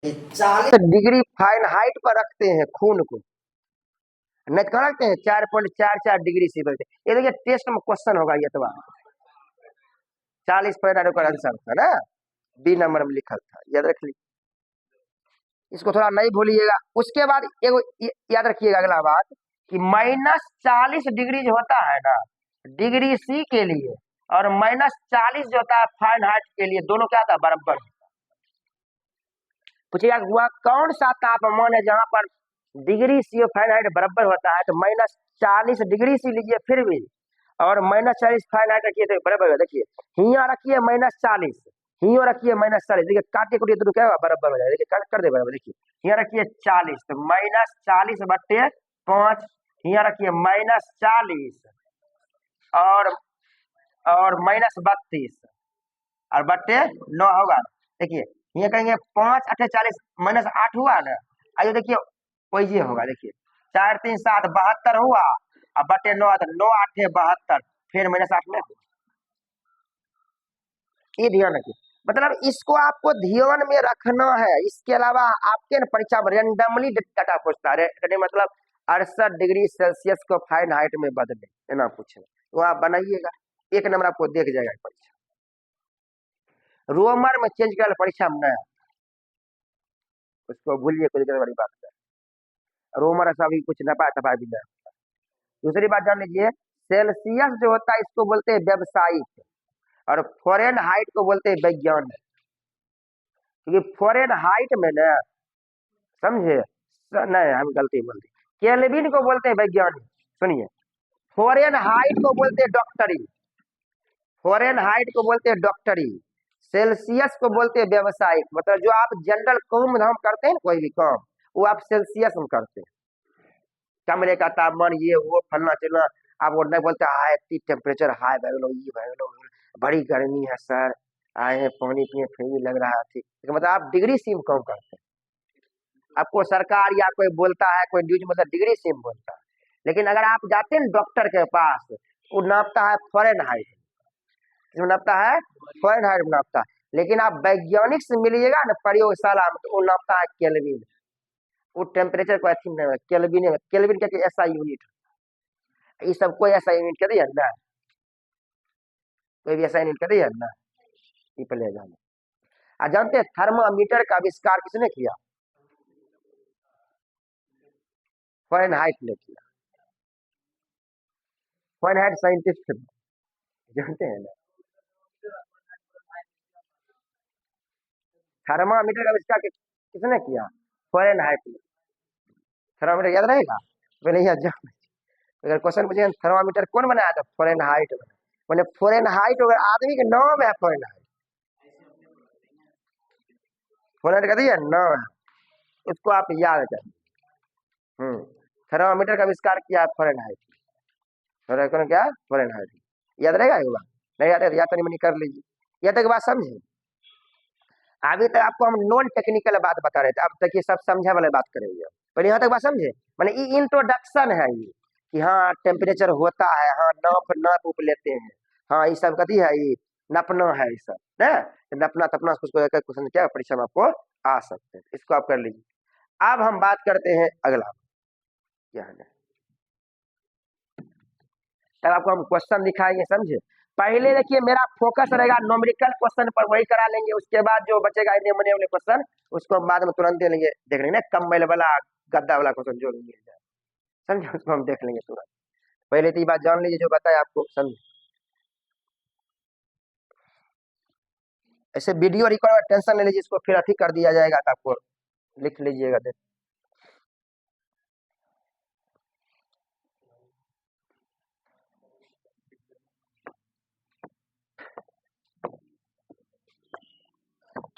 40 degree Fahrenheit पर रखते हैं खून को, नहीं तो कहाँ रखते हैं 4.44 डिग्री सी पर। ये देखिए टेस्ट में क्वेश्चन होगा ये तो 40 फ़ारेनहाइट का आंसर था ना, बी नंबर में लिखा था, याद रख लीजिए, इसको थोड़ा नहीं भूलिएगा। उसके बाद एगो याद रखिएगा अगला बात कि -40 डिग्री जो होता है ना डिग्री सी के लिए, और -40 जो होता है फ़ारेनहाइट के लिए, दोनों क्या था बराबर। पूछिएगा हुआ कौन सा तापमान है जहां पर डिग्री सी और फ़ारेनहाइट बराबर होता है, तो -40 डिग्री सी लीजिए फिर भी, और -40 फ़ारेनहाइट रखिए तो बराबर है। देखिए हियाँ रखिए -40, हियो रखिए -40, देखिए काटे कुटिए तो क्या होगा बराबर हो जाएगा। देखिए काट कर दे बराबर, देखिए यहाँ रखिए 40 तो -40/5, यहाँ रखिए -40 और -32 और बट्टे 9 होगा। देखिए ये कहेंगे 5 8 40 -8 हुआ ना, आइए देखिए वही होगा। देखिए 4 3 7 72 हुआ और बटे 9 तो 9 8 72, फिर -8 में ये ध्यान रखिए। मतलब इसको आपको ध्यान में रखना है। इसके अलावा आपके ना परीक्षा में रेंडमली डाटा पूछता है, मतलब 68 डिग्री सेल्सियस को फ़ारेनहाइट में बदले, है ना पूछे तो आप बनाइएगा, 1 नंबर आपको देख जाएगा परीक्षा। रोमर में चेंज कर परीक्षा में नया, उसको भूलिए, कोई दिक्कत वाली बात है। रोमर ऐसा भी कुछ नपा तपा भी नहीं। दूसरी बात जान लीजिए, सेल्सियस जो होता है इसको बोलते हैं व्यावसायिक, और फ़ारेनहाइट को बोलते हैं वैज्ञानिक। क्योंकि फ़ारेनहाइट में ना, समझे नहीं हम गलती बोल दी, केल्विन को बोलते हैं वैज्ञानिक। सुनिए, फ़ारेनहाइट को बोलते हैं डॉक्टरी, फ़ारेनहाइट को बोलते हैं डॉक्टरी, सेल्सियस को बोलते हैं व्यावसायिक। मतलब जो आप जनरल काम धाम करते हैं ना, कोई भी काम, वो आप सेल्सियस में करते हैं। कमरे का तापमान ये वो फलना चलना, आप वो नहीं बोलते हाई टेम्परेचर हाई भैगलो ये भैगलो बड़ी गर्मी है सर, आए हैं पानी पिए फिर भी लग रहा है ठीक, मतलब आप डिग्री सीम कम करते हैं। आपको सरकार या कोई बोलता है, कोई न्यूज मतलब डिग्री सीम बोलता है, लेकिन अगर आप जाते हैं डॉक्टर के पास, वो नापता है फ़ारेनहाइट, इसमें नापता है फ़ारेनहाइट में नापता है। लेकिन आप वैज्ञानिक से मिलिएगा ना प्रयोगशाला में, तो वो नापता है केल्विन, वो टेम्परेचर को अथी नहीं, केल्विन है, केल्विन क्या ऐसा यूनिट, ये सब कोई ऐसा यूनिट कर दिया ना, कोई भी ऐसा यूनिट कर दिया ना, ये पहले जाना। जानते हैं थर्मामीटर का आविष्कार किसने किया? फ़ारेनहाइट ने किया, फ़ारेनहाइट साइंटिस्ट जानते हैं ना। थर्मामीटर का आविष्कार किसने किया? फ़ारेनहाइट ने। थर्मामीटर याद रहेगा, पहले याद जाओ। अगर क्वेश्चन पूछे थर्मामीटर कौन बनाया था, फ़ारेनहाइट बनाया। मैंने फ़ारेनहाइट अगर आदमी के नाम है फ़ारेनहाइट, फ़ारेनहाइट का दिया नाम है, उसको आप याद करें। थर्मामीटर का आविष्कार किया है फ़ारेनहाइट, क्या फ़ारेनहाइट, याद रहेगा एक बार, नहीं याद है याद तो नहीं कर लीजिए। यह तक बात समझे? अभी तक आपको हम नॉन टेक्निकल बात बता रहे थे, अब तक ये सब समझे वाले बात करेंगे। पहले यहाँ तक बात समझे, मैंने ये इंट्रोडक्शन है ये, कि हाँ टेम्परेचर होता है, हाँ नाप नाप उप लेते हैं, हाँ ये सब कथी है, ये नपना है, ये सब ना नपना तपना, उसको लेकर क्वेश्चन क्या परीक्षा में आपको आ सकते हैं, इसको आप कर लीजिए। अब हम बात करते हैं अगला क्या है, तब आपको हम क्वेश्चन दिखाएंगे, समझे। पहले देखिए मेरा फोकस रहेगा न्यूमेरिकल क्वेश्चन पर, वही करा लेंगे। उसके बाद जो बचेगा नमूने वाले क्वेश्चन, उसको हम बाद में तुरंत दे लेंगे, देख लेंगे कम्बल वाला गद्दा वाला क्वेश्चन जो मिल जाए, समझे, उसको हम देख लेंगे तुरंत। पहले तो ये बात जान लीजिए जो बताया आपको, समझे। ऐसे वीडियो रिकॉर्ड टेंशन ले लीजिए, इसको फिर अथी कर दिया जाएगा, तो आपको लिख लीजिएगा।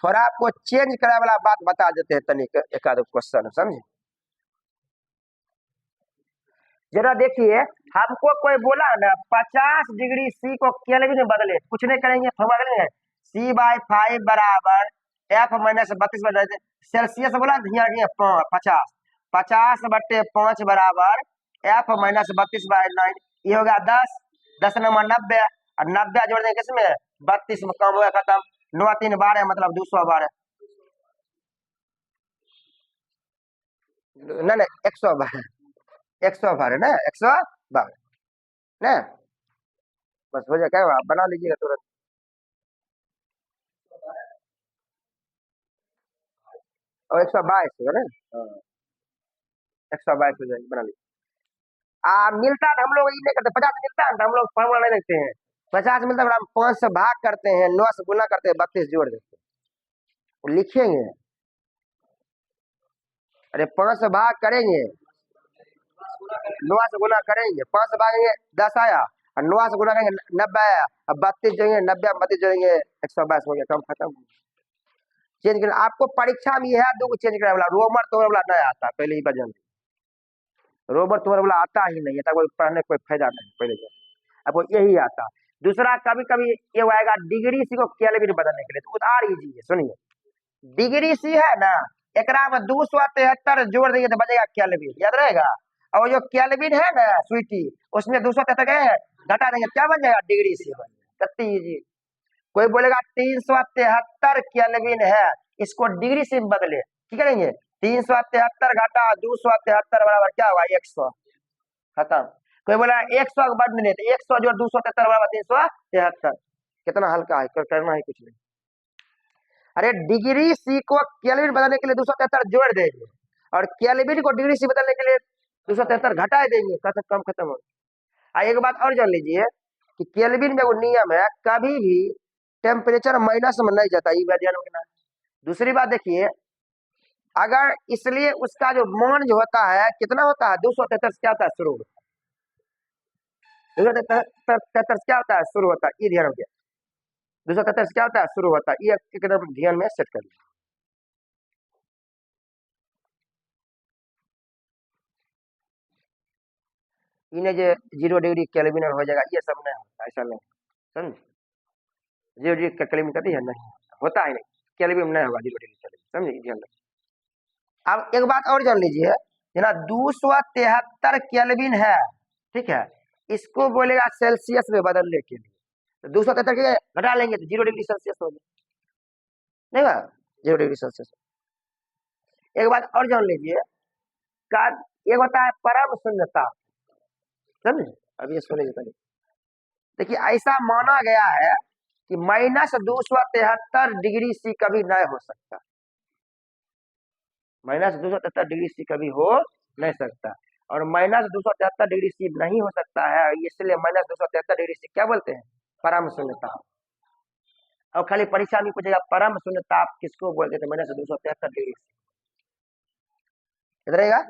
थोड़ा आपको चेंज करे वाला बात बता देते हैं, तनिक एक आध क्वेश्चन, समझे। जरा देखिए, हमको कोई बोला ना 50 डिग्री सी को केल्विन में बदले, कुछ नहीं करेंगे, फॉर्मूला सी बाई 5 बराबर एफ माइनस 32 सेल्सियस बोला, 50 50/5 बराबर एफ माइनस 32/9, ये हो गया 10 10 नंबर 90, और 90 जोड़ देंगे किसमें 32 में, कम हो गया खत्म, 9 3 12 मतलब 212। ना ना 112, 112 ना 112 ना, बस हो जाए, क्या हुआ? आप बना लीजिएगा तुरंत। और 122 होगा ना, हाँ 122 हो जाएगी, बना लीजिए। मिलता है तो हम लोग ये नहीं करते, 50 मिलता है तो हम लोग फॉर्मूला नहीं देखते हैं। 50 मिलता है तो हम 5 से भाग करते हैं, 9 से गुना करते हैं, 32 जोड़ देते हैं, लिखेंगे। अरे 5 से भाग करेंगे, 9 से गुना करेंगे, 5 से भागेंगे 10 आया, और 9 से गुना करेंगे 90 आया, अब 32 जोड़ेंगे, 90 32 जोड़ेंगे, 122 हो गया, काम खत्म। चेंज करना आपको परीक्षा में यह है, दो चेंज करने वाला, रोमर तोड़ वाला नहीं आता पहले ही बजन, रोमर तोड़ वाला आता ही नहीं है, तब पढ़ने कोई फायदा नहीं पहले से। आपको यही आता। दूसरा कभी कभी ये आएगा डिग्री सी को केल्विन बदलने के लिए, तो उतार लीजिए, सुनिए, डिग्री सी है ना, एकरा में 273 जोड़ देंगे तो बनेगा केल्विन, याद रहेगा। और जो केल्विन है ना स्वीटी, उसमें 273 घटा देंगे, क्या बन जाएगा? डिग्री सी बन जाएगा। कितनी इजी। कोई बोलेगा 373 केल्विन है, इसको डिग्री से बदले, ठीक करेंगे, 373 घटा 273 बराबर क्या हुआ? 100, खत्म। कोई बोला 100 बढ़ने तो 100 जोड़ 273 बराबर 373, कितना हल्का है, करना ही कुछ नहीं। अरे डिग्री सी को केल्विन बदलने के लिए 273 जोड़ देंगे, और केल्विन को डिग्री सी बदलने के लिए 273 घटा देंगे, कम खत्म हो। एक बात और जान लीजिए कि केल्विन में वो नियम है, कभी भी टेम्परेचर माइनस में नहीं जाता, ये ध्यान रखना। दूसरी बात देखिए, अगर इसलिए उसका जो मान जो होता है कितना होता है? 273 से क्या होता है? शुरू होता है, 273 से क्या होता है? शुरू होता है, ये ध्यान रखिए। 273 से क्या होता है? शुरू होता है, ये एकदम ध्यान में सेट कर लीजिए। इन्हें जो 0 डिग्री केल्विन हो जाएगा, ये सब नहीं होता, ऐसा नहीं, समझ। 0 डिग्री केल्विन कभी है नहीं होता है, नहीं केल्विन नहीं होगा 0 डिग्री केल्विन, समझे, ध्यान रखिए। अब एक बात और जान लीजिए, ना 273 केल्विन है, ठीक है, इसको बोलेगा सेल्सियस में बदलने के लिए, तो 273 के घटा लेंगे तो 0 डिग्री सेल्सियस हो गया, नहीं बा 0 डिग्री सेल्सियस। एक बात और जान लीजिए, का एक होता है परम शून्यता, समझे। अब ये सुनिए पहले, देखिए ऐसा माना गया है कि -273 डिग्री सी कभी नहीं हो सकता, -273 डिग्री सी कभी हो नहीं सकता, और -273 डिग्री सी नहीं हो सकता है, इसलिए -273 डिग्री सी क्या बोलते हैं? परम शून्यता। और खाली परीक्षा में पूछेगा परम शून्यता आप किसको बोलते थे? -273 डिग्री सी, याद रहेगा,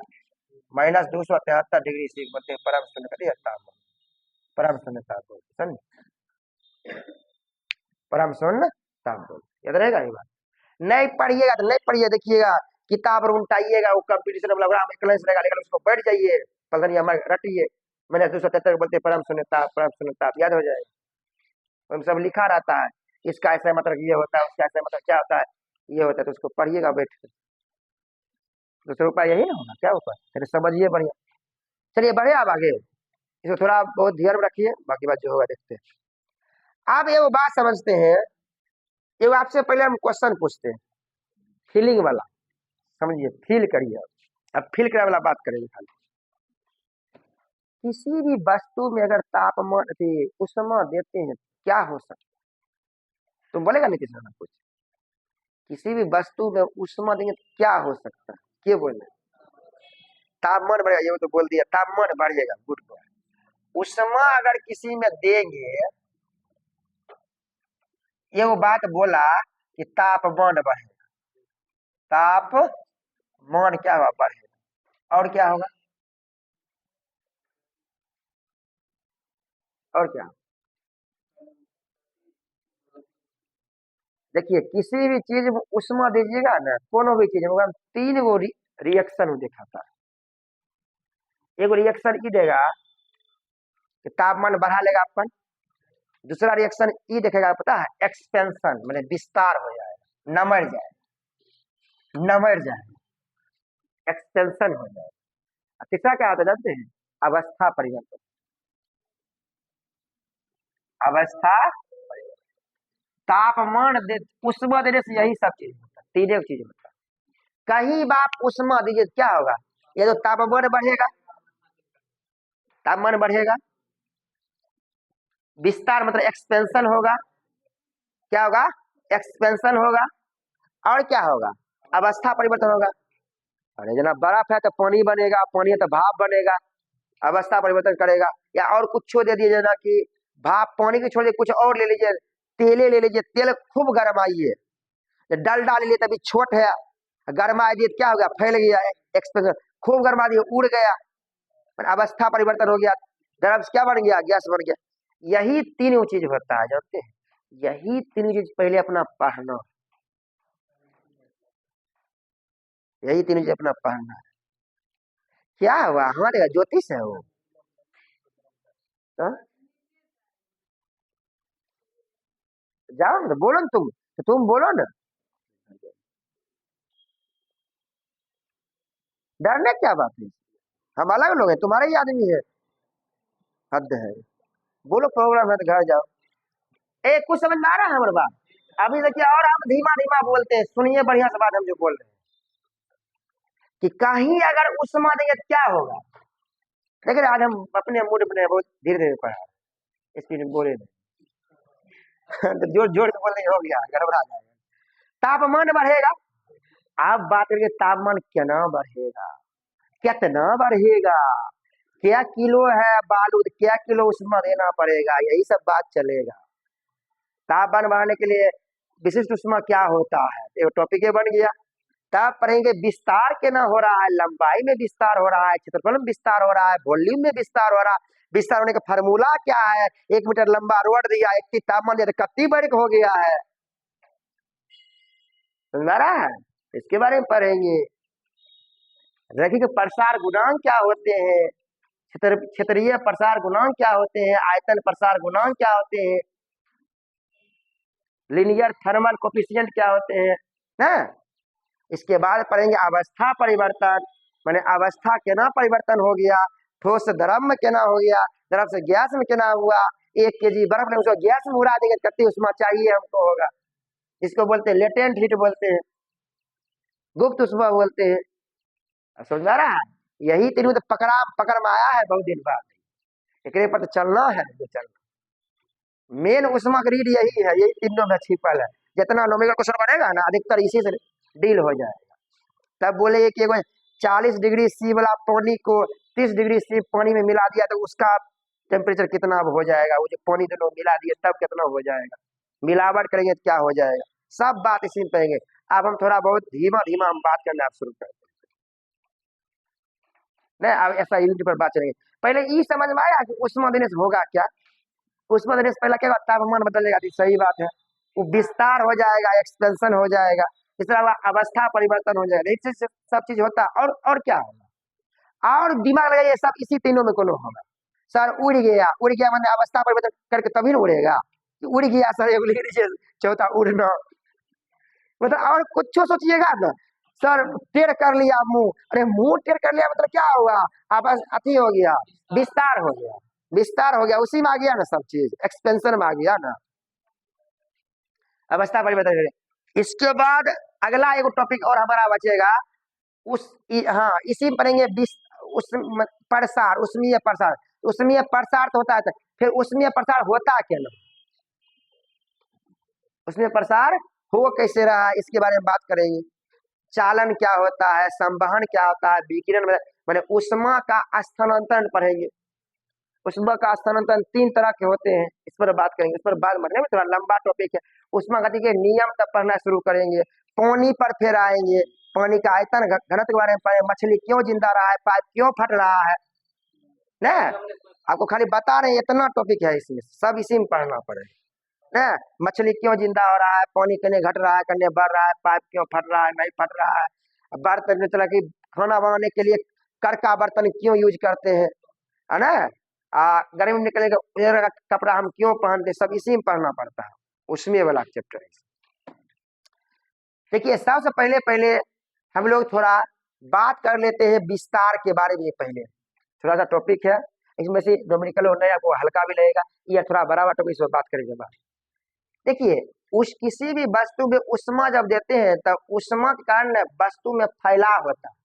-273 डिग्री सी बोलते हैं परम शून्यता, परम शून्यता बोलते, समझे, परम शून्यता बोलते, याद रहेगा ये बात। नहीं पढ़िएगा तो नहीं पढ़िए, देखिएगा किताब उल्टाइएगा, वो कंपटीशन प्रोग्राम क्लास रहेगा, लेकिन उसको बैठ जाइए, पढ़िए, हमारे रटिए, मैंने 273 बोलते परम शून्यता, परम शून्यता, याद हो जाएगा। हम सब लिखा रहता है, इसका ऐसा मतलब ये होता है, उसका ऐसा मतलब क्या होता है, ये होता है, तो उसको पढ़िएगा बैठ कर। दूसरा उपाय यही ना होगा, क्या उपाय, फिर समझिए बढ़िया। चलिए बढ़े आप आगे, इसको थोड़ा बहुत ध्यान में रखिए, बाकी बात जो होगा देखते हैं। आप ये वो बात समझते हैं, ये आपसे पहले हम क्वेश्चन पूछते हैं, फीलिंग वाला, समझिए, फील करिए। अब फील करने वाला बात करेंगे खाली। किसी भी वस्तु में अगर तापमान उष्मा देते हैं क्या हो सकता है? तुम बोलेगा नीतीश राणा कुछ, किसी भी वस्तु में उष्मा देंगे तो क्या हो सकता है, क्या बोले? तापमान बढ़ेगा, ये तो बोल दिया, तापमान बढ़ेगा, गुड बॉय। उष्मा अगर किसी में देंगे, ये वो बात बोला कि तापमान बढ़ेगा, तापमान क्या हुआ? बढ़ेगा, और क्या होगा? और क्या? देखिए किसी भी चीज में उष्मा दीजिएगा ना, कोनो भी चीज में 3 गो रिएक्शन दिखाता है। एक रिएक्शन ई देगा कि तापमान बढ़ा लेगा अपन, दूसरा रिएक्शन ई देखेगा, पता है, एक्सपेंशन, मतलब विस्तार हो जाएगा, नमर जाए, एक्सपेंशन हो जाएगा। तीसरा क्या होता है जानते हैं? अवस्था परिवर्तन, अवस्था, तापमान दे, उष्मा देने से यही सब चीज होता है, तीनों चीज होता है। कहीं बाप उष्मा दीजिए क्या होगा? ये जो तापमान बढ़ेगा, तापमान बढ़ेगा, विस्तार मतलब एक्सपेंशन होगा, क्या होगा, एक्सपेंशन होगा, और क्या होगा, अवस्था परिवर्तन होगा। अरे जना बर्फ है तो पानी बनेगा, पानी है तो भाप बनेगा, अवस्था परिवर्तन करेगा। या और कुछ दे दिए जना कि भाप, पानी की छोड़िए कुछ और ले लीजिए, तेले ले लीजिए, तेल खूब गरमाइए, डलडा ले लिए तभी छोट है, गरमा दिए क्या हो गया, फैल गया, एक्सपेंशन, खूब गरमा दिए उड़ गया, अवस्था परिवर्तन हो गया, द्रव क्या बन गया, गैस बन गया। यही तीन चीज होता है, जानते हैं, यही तीन चीज पहले अपना पढ़ना, यही तीन चीज अपना पढ़ना है। क्या हुआ, हमारे ज्योतिष है वो, तो जाओ ना, बोलो ना तुम बोलो ना, डरने क्या बात है, हम अलग लोग हैं, तुम्हारे ही आदमी है, हद है, बोलो प्रॉब्लम है तो घर जाओ। ए कुछ समझ में आ रहा है हमारे बात, अभी देखिए, और हम धीमा धीमा बोलते हैं, सुनिए बढ़िया से बात हम जो बोल रहे हैं, कि कहीं अगर उष्मा देंगे तो क्या होगा। देखिए आज हम अपने मूड में बहुत धीरे धीरे पढ़ा, स्पीड में बोले तो जोर जोर से बोलने हो गया, गड़बड़ा जाएगा। तापमान बढ़ेगा, आप बात करेंगे तापमान कितना बढ़ेगा, कितना बढ़ेगा, क्या किलो है बालू, क्या किलो उष्मा देना पड़ेगा, यही सब बात चलेगा। तापमान बढ़ाने के लिए विशिष्ट उष्मा क्या होता है, ये टॉपिक बन गया। तब पढ़ेंगे विस्तार के ना हो रहा है, लंबाई में विस्तार हो रहा है, क्षेत्रफल में विस्तार हो रहा है, वॉल्यूम में विस्तार हो रहा है, विस्तार होने का फार्मूला क्या है, 1 मीटर लंबा रोड दिया, 1 तापमान दिया तो कत्ती वर्ग हो गया है, समझ रहा है, इसके बारे में पढ़ेंगे। रैखिक प्रसार गुणांक क्या होते हैं, क्षेत्रीय प्रसार गुणांक क्या होते हैं, आयतन प्रसार गुणांक क्या होते हैं, लीनियर थर्मल कोफिशिएंट क्या होते हैं ना। इसके बाद पढ़ेंगे अवस्था परिवर्तन, माने अवस्था केना परिवर्तन हो गया, ठोस से द्रव में केना हो गया, द्रव से गैस में केना हुआ, 1 kg बर्फ ने उसको गैस में उड़ा देंगे, कितनी उष्मा चाहिए हमको होगा, इसको बोलते हैं लेटेंट हीट बोलते हैं, गुप्त उष्मा बोलते हैं, समझ आ रहा है। यही तीनों तो पकड़ में आया है बहुत दिन बाद, एक पर तो चलना है, जो चलना मेन उष्मा का रीड यही है, यही तीनों में छिपल है, जितना नोमेरिकल क्वेश्चन बनेगा ना अधिकतर इसी से डील हो जाएगा। तब बोले कि 40 डिग्री सी वाला पानी को 30 डिग्री सी पानी में मिला दिया तो उसका टेम्परेचर कितना हो जाएगा, वो जो पानी दोनों मिला दिए तब कितना हो जाएगा, मिलावट करेंगे तो क्या हो जाएगा, सब बात इसी में कहेंगे। अब हम थोड़ा बहुत धीमा धीमा हम बात करना आप शुरू करते हैं, अब ऐसा यूनिट पर बात चलेंगे। पहले ये समझ में आया कि उष्मा देने से होगा क्या, उष्मा देने से पहले क्या होगा, तापमान बदल जाएगा, सही बात है, वो विस्तार हो जाएगा, एक्सपेंशन हो जाएगा, इस तरह अवस्था परिवर्तन हो जाएगा, इससे सब चीज होता है। और क्या होगा, और दिमाग लगाइए, सब इसी तीनों में कोनो होगा। सर उड़ गया मैंने अवस्था परिवर्तन करके तभी ना उड़ेगा, उड़ गया सर चौथा उड़ना, मतलब और कुछ सोचिएगा ना, सर टेढ़ कर लिया मुंह, अरे मुंह टेढ़ कर लिया मतलब क्या हुआ, अब अति हो गया, विस्तार हो गया, विस्तार हो गया, उसी में आ गया ना सब चीज, एक्सपेंशन में आ गया ना, अवस्था परिवर्तन। इसके बाद अगला एक टॉपिक और हमारा बचेगा, हाँ इसी में पढ़ेंगे उस प्रसार, उष्मीय प्रसार, उष्मीय प्रसार तो होता है, फिर उष्मीय प्रसार होता क्या ना, उष्मीय प्रसार हो कैसे रहा है इसके बारे में बात करेंगे, चालन क्या होता है, संवहन क्या होता है, विकिरण मैंने उष्मा का स्थानांतरण पढ़ेंगे, उष्मा का स्थानांतरण 3 तरह के होते हैं, इस पर बात करेंगे, इस पर बाद में थोड़ा लंबा टॉपिक है। उष्मा गति के नियम तब पढ़ना शुरू करेंगे, पानी पर फिर आएंगे, पानी का आयतन घनत्व के बारे में पढ़ेंगे, मछली क्यों जिंदा रहा है, पाइप क्यों फट रहा है ना, आपको खाली बता रहे हैं, इतना टॉपिक है इसमें, सब इसी में पढ़ना पड़ेगा ना, मछली क्यों जिंदा हो रहा है, पानी कने घट रहा है, कने बढ़ रहा है, पाइप क्यों फट रहा है, नहीं फट रहा है, बर्तन मतलब कि खाना बनाने के लिए कर का बर्तन क्यों यूज करते हैं, है ना, गर्मी में निकलने का कपड़ा हम क्यों पहनते, सब इसी में पढ़ना पड़ता है, उसमें वाला चैप्टर है। देखिए सबसे पहले पहले हम लोग थोड़ा बात कर लेते हैं विस्तार के बारे में, पहले थोड़ा सा टॉपिक है, इसमें से न्यूमेरिकल होना है, आपको हल्का भी लगेगा, या थोड़ा बड़ा टॉपिक इस पर बात करेंगे बात। देखिए उस किसी भी वस्तु में उष्मा जब देते हैं तब उष्मा के कारण वस्तु में फैलाव होता है,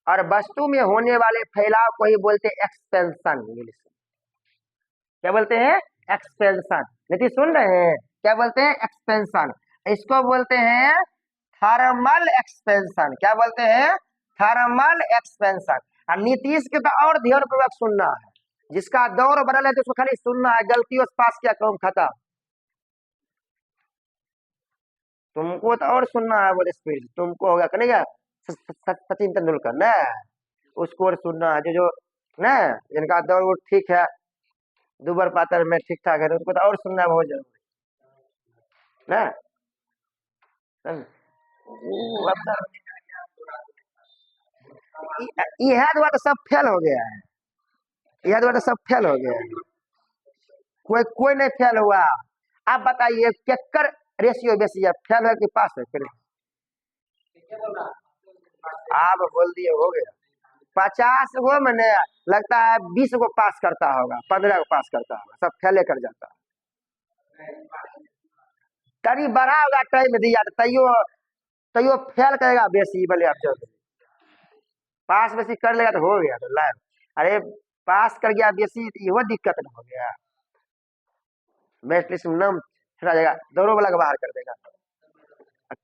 और वस्तु में होने वाले फैलाव को ही बोलते हैं एक्सपेंशन। इंग्लिश में क्या बोलते हैं? एक्सपेंशन। नीतीश सुन रहे हैं? क्या बोलते हैं? एक्सपेंशन। इसको बोलते हैं थर्मल एक्सपेंशन। क्या बोलते हैं? Thermal expansion. और नीतीश के तो और ध्यान पूर्वक सुनना है, जिसका दौर बदल है तो उसको खाली सुनना है, गलतियों से पास किया काम खत्म। तुमको तो और सुनना है बोले स्पीड, तुमको होगा करेगा सचिन तेंदुलकर न, उसको और सुनना है जो न जिनका दौर वो ठीक है, दुबर पातर में ठीक ठाक है, तो उसको तो और सुनना है बहुत जरूरी न। यह दुआ तो सब फेल हो गया है, यह दुआ तो सब फेल हो गया है, कोई कोई नहीं फेल हुआ। आप बताइए केकर रेशियो बेसी है, फेल है कि पास है? फिर आप बोल दिए हो गया। 50 गो में लगता है 20 को पास करता होगा, 15 को पास करता होगा, सब फेले कर जाता है। तभी बढ़ा होगा टाइम दिया तो तैयो फेल करेगा बेसी बोले आप जब पास बेसी कर लेगा तो हो गया तो लाइव। अरे पास कर गया बेसी तो यो दिक्कत न हो गया, मेरिट लिस्ट में नाम छुड़ा जाएगा, दौड़ो वाला को बाहर कर देगा।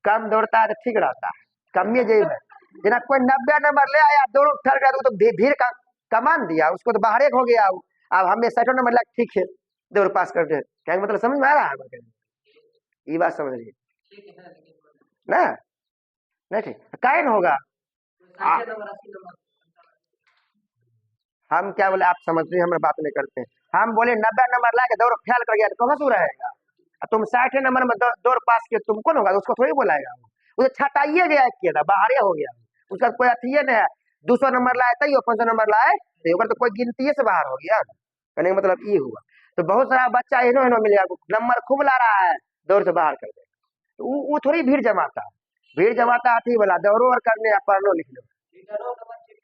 कम दौड़ता है तो ठीक रहता है, कम जेब है। बिना कोई 90 नंबर ले आया, दोनों ठहर गया तो भीड़ का कमान दिया, उसको तो बाहर हो गया। अब हमें 60 नंबर लगा, ठीक है दौड़ पास कर दे, क्या मतलब समझ में आ रहा है? ये बात समझ लीजिए ना, नहीं ठीक काइन होगा। हम क्या बोले आप समझते हैं, हमें बात नहीं करते हैं। हम बोले 90 नंबर ला के दौड़ फेल कर गया तो कहाँ से रहेगा? तुम 60 नंबर में दौड़ पास किए, तुमको ना होगा, उसको थोड़ी बोलाएगा, उसे छटाइए गया किया था, बाहर हो गया, उसका कोई अथिये नहीं है। 200 नंबर लाए थे, 500 नंबर लाए तो कोई गिनती से बाहर हो गया, कहने का मतलब ये हुआ। तो बहुत सारा बच्चा इनो इनो मिलेगा, नंबर खूब ला रहा है, दौड़ से बाहर कर देगा, तो वो थोड़ी भीड़ जमाता है, भीड़ जमाता अथी वाला दौड़ो और करने पढ़ो लिख लो,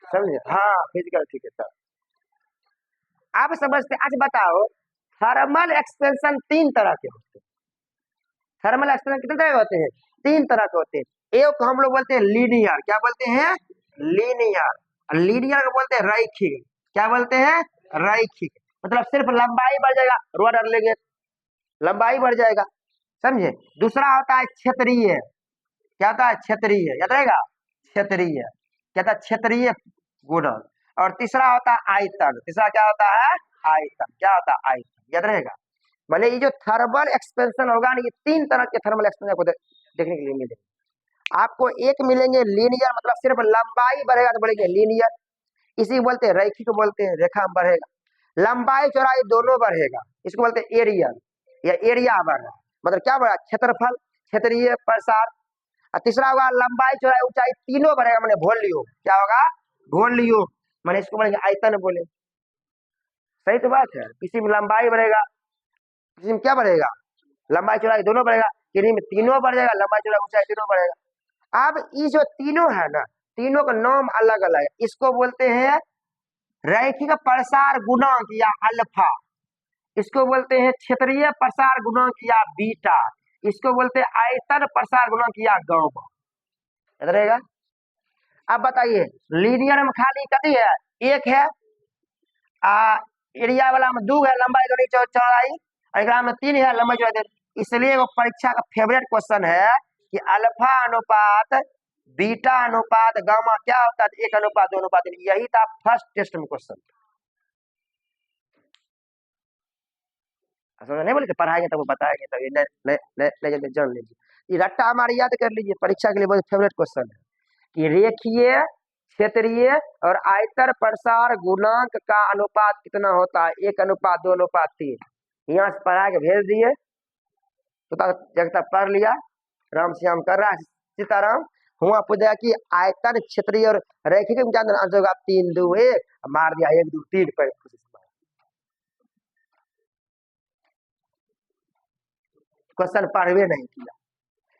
समझे? हाँ फिजिकल ठीक है सर। आप समझते? आज बताओ थर्मल एक्सपेंशन 3 तरह के होते हैं। थर्मल एक्सपेंशन कितने तरह के होते हैं? 3 तरह के होते हैं। एक को हम लोग बोलते हैं लीनियर, क्या बोलते हैं? लीनियर। लीनियर को बोलते हैं रैखिक, क्या बोलते हैं? रैखिक। मतलब सिर्फ लंबाई बढ़ जाएगा, रोआ डाल लेंगे लंबाई बढ़ जाएगा, समझे? दूसरा होता है क्षेत्रीय, क्या होता है? क्षेत्रीय, याद रहेगा क्षेत्रीय, क्या था? क्षेत्रीय गुणन। और तीसरा होता है आयतन, तीसरा क्या होता है? आयतन, क्या होता है? आयतन, याद रहेगा। मतलब ये जो थर्मल एक्सपेंशन होगा ना, ये 3 तरह के थर्मल एक्सपेंशन को देखने के लिए मिलेंगे आपको। एक मिलेंगे लीनियर, मतलब सिर्फ लंबाई बढ़ेगा तो बढ़ेंगे लीनियर, इसी बोलते हैं रैखिक बोलते हैं, रेखा में बढ़ेगा। लंबाई चौड़ाई दोनों बढ़ेगा, इसको बोलते हैं एरियल, या एरिया बढ़ रहा, मतलब क्या बढ़ा? क्षेत्रफल, क्षेत्रीय प्रसार। और तीसरा होगा लंबाई चौड़ाई ऊंचाई तीनों बढ़ेगा, मैंने वॉल्यूम, क्या होगा? वॉल्यूम, मैंने इसको बोलेंगे आयतन बोले। सही तो बात है, किसी में लंबाई बढ़ेगा, किसी में क्या बढ़ेगा? लंबाई चौड़ाई दोनों बढ़ेगा, किसी में तीनों बढ़ जाएगा, लंबाई चौड़ाई ऊंचाई तीनों बढ़ेगा। अब ये जो तीनों है ना, तीनों का नाम अलग अलग है, इसको बोलते हैं रैखिक प्रसार गुणांक या अल्फा, इसको बोलते हैं क्षेत्रीय प्रसार गुणांक या बीटा, इसको बोलते हैं आयतन प्रसार गुणांक या गामा, याद रहेगा। अब बताइए लीनियर में खाली कथी है? एक है एरिया वाला में 2 है, लंबाई चौड़ाई, और में 3 है, लंबाई चौड़ाई। इसलिए वो परीक्षा का फेवरेट क्वेश्चन है कि अल्फा अनुपात बीटा अनुपात गामा क्या होता है? 1 अनुपात 2 अनुपात 3, यही था फर्स्ट टेस्ट में क्वेश्चन। नहीं बोले पढ़ाएंगे तब वो बताएंगे, तब ये जान लीजिए, ये रट्टा हमारे याद कर लीजिए, परीक्षा के लिए बहुत फेवरेट क्वेश्चन है कि रेखीय क्षेत्रीय और आयतर प्रसार गुणांक का अनुपात कितना होता है? 1 अनुपात 2 अनुपात 3। यहाँ से पढ़ा के भेज दिए तो जगता पढ़ लिया, राम श्याम कर रहा है सीताराम, हुआ पूछा कि आयतन क्षेत्रीय और रैखिक में क्या आंसर होगा? 3 2 1, मार दिया 1 2 3 पर। क्वेश्चन पढ़वे नहीं किया,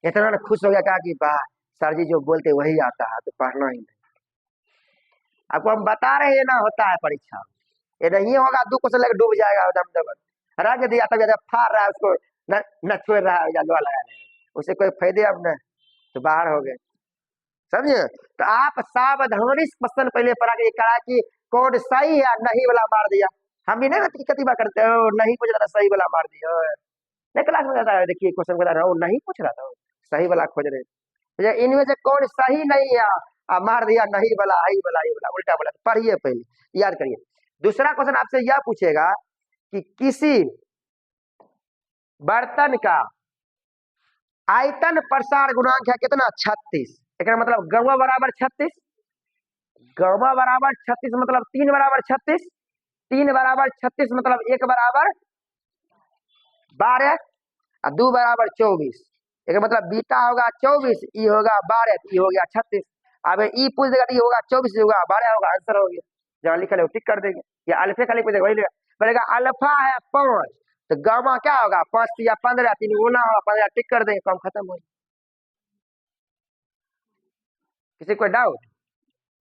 इतना ना खुश हो गया, कहा कि वाह सर जी जो बोलते वही आता है, तो पढ़ना ही नहीं। आपको हम बता रहे हैं ना, होता है परीक्षा, ये नहीं होगा 2 क्वेश्चन लेकर डूब जाएगा एकदम, रख दिया तब फाड़ रहा है उसको, न छोड़ रहा है, लगा रहा है, उससे कोई फायदे अब न, तो बाहर हो गए, समझे। तो आप सावधानी से क्वेश्चन पहले पढ़ा के करा कि कौन सही है, नहीं वाला मार दिया। हम भी नहीं कति बार करते हो, नहीं पूछ रहा था सही वाला मार दिया। नहीं क्लास में जाता है, देखिए क्वेश्चन बता रहा हूँ, नहीं पूछ रहा था, सही वाला खोज रहे। तो इनमें से कौन सही नहीं है, मार दिया नहीं वाला, ही वाला, ही वाला, उल्टा वाला। पढ़िए पहले, याद करिए। दूसरा क्वेश्चन आपसे यह पूछेगा कि किसी बर्तन का आयतन प्रसार गुणांक है कितना, 36। एक मतलब गवा बराबर 36, गवा बराबर 36 मतलब 3 बराबर 36, 3 बराबर 36 मतलब 1 बराबर 12 और 2 बराबर 24। एक मतलब बीटा होगा 24, ई होगा 12, ई हो गया 36। अब ई पूछ देगा तो ये होगा 24, होगा 12 होगा, आंसर हो गया। जहाँ लिखा है टिक कर देंगे, या अल्फे का लिख देगा, वही बोलेगा अल्फा है 5 तो गामा क्या होगा 5 या 15, 3 गुना होगा 15, टिक कर देंगे, काम खत्म हो। किसी कोई डाउट?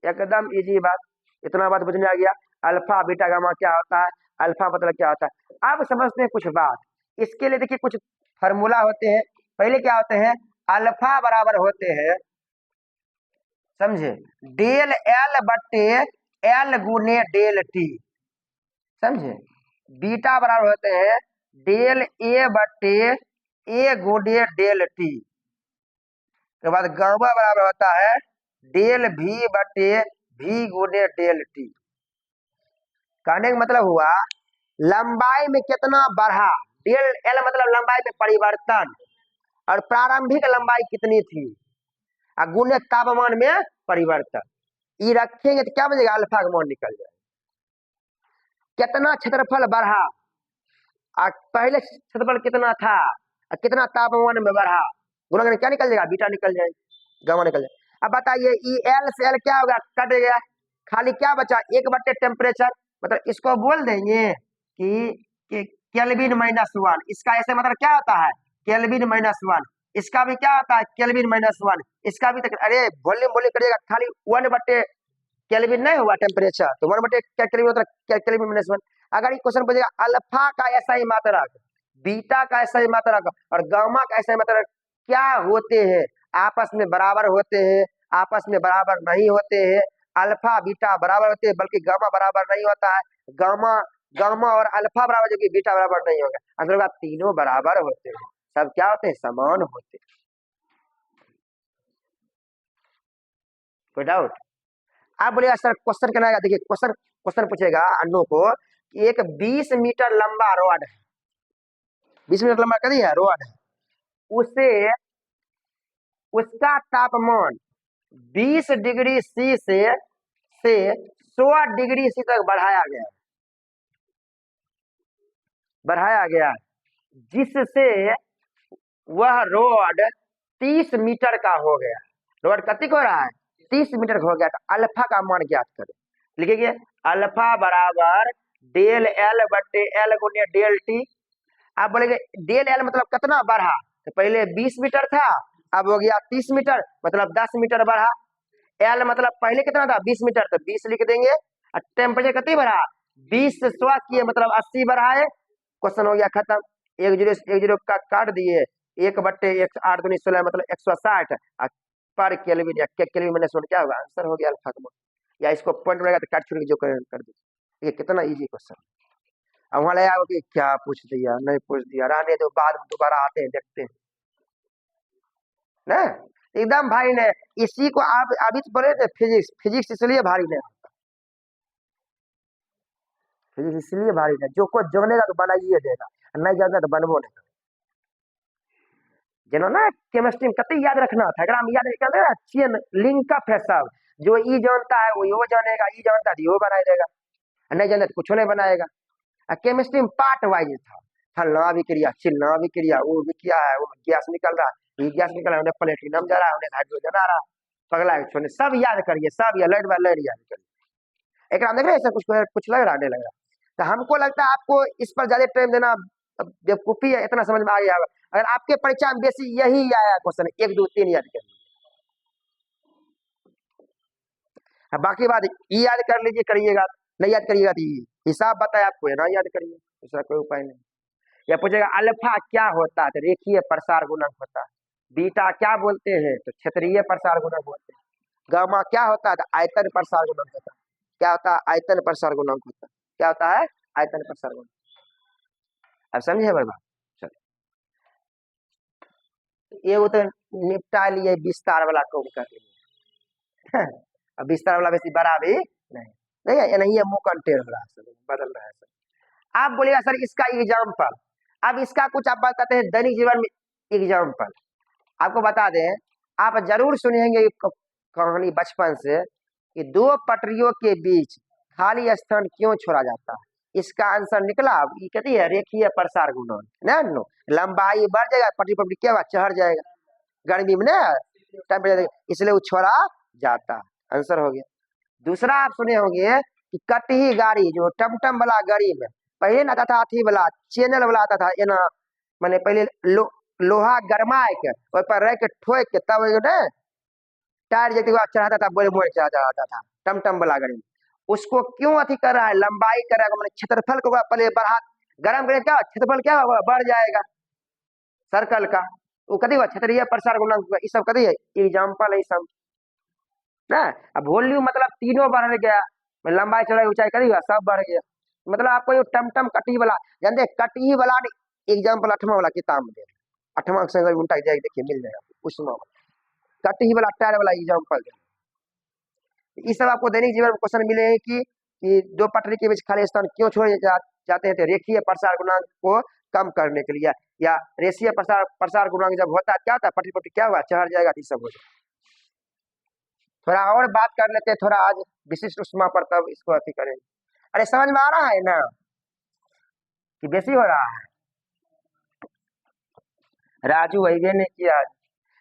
एकदम इजी बात, इतना बात बुझ में आ गया। अल्फा बीटा गामा क्या होता है, अल्फा मतलब क्या होता है। अब समझते हैं कुछ बात। इसके लिए देखिए कुछ फार्मूला होते हैं। पहले क्या होते हैं, अल्फा बराबर होते हैं, समझे, डेल एल बट्टे एल गुने डेल टी, समझे। बीटा बराबर होते हैं डेल ए बट्टे ए गुने डेल टी। के बाद गामा बराबर होता है डेल भी बटे भी गुने डेल टी। कहने का मतलब हुआ लंबाई में कितना बढ़ा, डेल एल मतलब लंबाई में परिवर्तन, और प्रारंभिक लंबाई कितनी थी, और गुने तापमान में परिवर्तन। ये रखेंगे तो क्या बनेगा, अल्फा का मान निकल जाए। कितना क्षेत्रफल बढ़ा, और पहले क्षेत्रफल कितना था, और कितना तापमान में बढ़ा, गुना करके क्या निकल जाएगा, बीटा निकल जाएगा, गामा निकल जाएगा। अब बताइए ई एल से एल क्या होगा, कट गया, खाली क्या बचा, 1 बटे टेम्परेचर। मतलब इसको बोल देंगे कि केल्विन -1। इसका ऐसे मतलब क्या होता है, केल्विन -1। इसका भी क्या होता है, केल्विन -1। इसका भी अरे वॉल्यूम बोले करिएगा, खाली 1 बटे केल्विन नहीं हुआ टेम्परेचर, तो 1 बटे केल्विन होता है केल्विन -1। अगर ये क्वेश्चन पूछेगा अल्फा का ऐसा ही मात्रक, बीटा का ऐसा ही मात्रक, और गामा का ऐसा ही मात्रक क्या होते हैं, आपस में बराबर होते हैं, आपस में बराबर नहीं होते हैं। अल्फा बीटा बराबर होते हैं, बल्कि गामा बराबर नहीं होता है। गामा गामा और अल्फा बराबर, जो कि बीटा बराबर नहीं होगा। अंदर तीनों बराबर होते हैं, सब क्या होते हैं, समान होते हैं। कोई डाउट? आप बोलेगा सर क्वेश्चन क्या आएगा, देखिए क्वेश्चन क्वेश्चन पूछेगा अन्नू को, एक 20 मीटर लंबा रॉड है, 20 मीटर लंबा कभी है रॉड है, उसे उसका तापमान 20 डिग्री सी से 100 डिग्री सी तक बढ़ाया गया, जिससे वह रॉड 30 मीटर का हो गया। रॉड कितनी हो रहा है, 30 मीटर का हो गया। तो अल्फा का मान ज्ञात करें। लिखिए अल्फा बराबर डेल एल बटे एल गुने डेल टी। आप बोलेंगे डेल एल मतलब कितना बढ़ा, तो पहले 20 मीटर था, अब हो गया 30 मीटर, मतलब 10 मीटर बढ़ा। एल मतलब पहले कितना था 20 मीटर, तो 20 लिख देंगे। और टेम्परेचर कितनी बढ़ा, 20 से 100 किए मतलब 80 बढ़ाए। क्वेश्चन हो गया खत्म। 1 0 का काट दिए, 1 बट्टे 8 दूनी 16 मतलब 160 पर केल्विन, या केल्विन -1 क्या होगा, आंसर हो गया अल्फा का। या इसको पॉइंट रहेगा तो काट छुड़ के जो कर दीजिए। ये कितना इजी क्वेश्चन। अब वहां लगा कि क्या पूछ दिया, नहीं पूछ दिया, रहने दो, बाद में दोबारा आते हैं देखते हैं ना। एकदम भारी नहीं, इसी को आप अभी तो बोले थे फिजिक्स, फिजिक्स इसलिए भारी नहीं, फिजिक्स इसलिए भारी नहीं, जो कुछ जानेगा तो बनाइए देगा, नहीं जानता तो बनबो नहीं। जिन्हों ना केमिस्ट्री में कतई याद रखना था, अगर हम याद रखना चेन लिंकअप है सब, जो ई जानता है वो जानेगा, ई जानता है वो बनाई देगा, नहीं जानता तो कुछ नहीं बनाएगा। केमिस्ट्री में पार्ट वाइज था, फलना अभिक्रिया, चिलना अभिक्रिया, वो अभिक्रिया है, वो गैस निकल रहा है, ये गैस निकल रहा है, उन्हें प्लेटिनम जा रहा है, उन्हें हाइड्रोजन आ रहा है, पगला छोड़ने सब याद करिए, सब या लाइट बाय लाइट याद करिए। एक देख रहे ऐसा कुछ लग रहा, नहीं लग रहा। तो हमको लगता है आपको इस पर ज्यादा टाइम देना बेवकूफी है, इतना समझ में आ गया। अगर आपके परीक्षा में बेसी यही आया क्वेश्चन 1 2 3 याद कर, बाकी बात ये याद कर लीजिए, करिएगा नहीं याद करिएगा तो हिसाब बताए आपको, ना याद करिए, दूसरा कोई उपाय नहीं। या पूछेगा अल्फा क्या होता है, तो रेखीय प्रसार गुणक होता है। बीटा क्या बोलते हैं, तो क्षेत्रीय प्रसार गुणक बोलते हैं। गामा क्या होता है? आयतन प्रसार गुणांक होता है। क्या होता है? आयतन प्रसार गुणांक होता है। क्या होता है? आयतन प्रसार गुणांक। अब समझे भाई बात? चलो, ये वो तो निपटा लिए विस्तार वाला को कर लिए। अब विस्तार वाला वैसे बड़ा भी नहीं है, ये नहीं है, मुंह कंटेर हो रहा है सर, बदल रहा है सर। आप बोलिएगा सर इसका एग्जाम्पल, अब इसका कुछ आप बताते हैं दैनिक जीवन में एग्जाम्पल। आपको बता दें, आप जरूर सुनेंगे कहानी बचपन से कि दो पटरियों के बीच खाली स्थान क्यों छोड़ा जाता है। इसका आंसर निकला, ये कहती है रेखीय प्रसार गुणांक ना, नो लंबाई बढ़ जाएगा, पटरी पटरी क्या हुआ, चढ़ जाएगा गर्मी में ना टेम्परेचर, इसलिए वो छोड़ा जाता है। आंसर हो गया। दूसरा आप सुने होंगे कि कटही गाड़ी, जो टमटम वाला गाड़ी में पहले ना आता था अथी वाला चैनल वाला आता था, ये ना मैंने पहले लोहा गरमा के ओर पर रह के ठोक के तब ना टायर जैसे चढ़ाता था, बोले मोड़ चढ़ाता था टमटम वाला गाड़ी में। उसको क्यों अथी कर रहा है, लंबाई कर रहा है, मैंने क्षेत्रफल को पहले बढ़ा, गर्म करें क्या क्षेत्रफल क्या होगा, बढ़ जाएगा सर्कल का, वो कभी हुआ क्षेत्रीय प्रसार गुणांक, ये सब कभी एग्जाम्पल है सब ना। अब वॉल्यूम मतलब तीनों बढ़ गया, लंबाई चौड़ाई ऊंचाई कभी हुआ सब बढ़ गया। मतलब आपको ये टमटम कटी वाला जानते, कटी वाला एग्जाम्पल 8वां वाला किताब में दे, 8वां से उल्टा जाएगा, देखिए मिल जाएगा उसमें कटी वाला टायर वाला एग्जाम्पल। ये सब आपको दैनिक जीवन में क्वेश्चन मिले हैं कि दो पटरी के बीच खाली स्थान क्यों छोड़े जाते हैं, तो रेखीय प्रसार गुणांक को कम करने के लिए, या रेखीय प्रसार गुणांक जब होता है क्या होता है, पटरी पटरी क्या हुआ, चढ़ जाएगा, ये सब हो जाएगा। थोड़ा और बात कर लेते हैं, थोड़ा आज विशिष्ट उष्मा पर, तब इसको अति करेंगे। अरे समझ में आ रहा है ना कि बेसी हो रहा है? राजू वही ने किया